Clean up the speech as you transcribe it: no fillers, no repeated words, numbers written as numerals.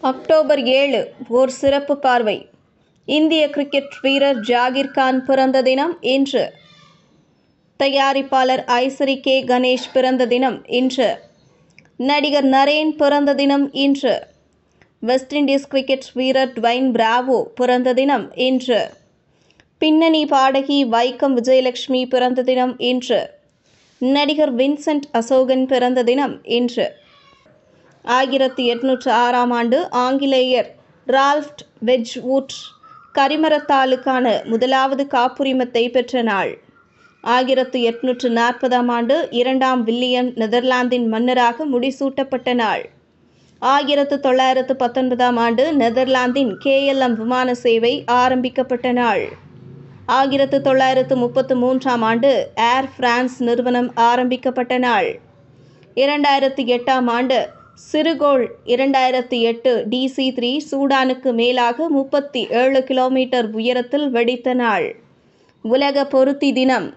October 7 ஓர் சிறப்பு பார்வை. இந்திய கிரிக்கெட் வீரர் ஜாகிர் கான் பிறந்த தினம் இன்று. தயாரிப்பாளர் ஐசரி கே கணேஷ் பிறந்த தினம் இன்று. நடிகர் நரேன் பிறந்த தினம் இன்று. வெஸ்ட் இண்டீஸ் கிரிக்கெட் வீரர் டுவைன் பிராவோ பிறந்த தினம் இன்று. பின்னணி பாடகி வைக்கம் விஜயலட்சுமி பிறந்த தினம் இன்று. நடிகர் வின்சென்ட் அசோகன் பிறந்த தினம் இன்று. 1806 ஆண்டு ஆங்கிலேயர் ரால்ஃப் வெட்ஜ்வூட் கரிமரத்தாளுக்கான முதலாவது காப்புரிமத்தை பெற்ற நாள். 1840 ஆண்டு 2ஆம் வில்லியம் நெதர்லாந்தின் மன்னராக முடிசூட்டப்பட்ட நாள். 1919 ஆண்டு நெதர்லாந்தின் KLM விமான சேவை ஆரம்பிக்கப்பட்ட நாள். 1933 ஆண்டு ஏர் பிரான்ஸ் நிறுவனம் ஆரம்பிக்கப்பட்ட நாள். 2008 ஆண்டு சிறுகோள் 2008 DC-3 சூடானுக்கு மேலாக 37 கிலோமீட்டர் உயரத்தில் வெடித்த நாள். உலக பொருத்தி தினம்.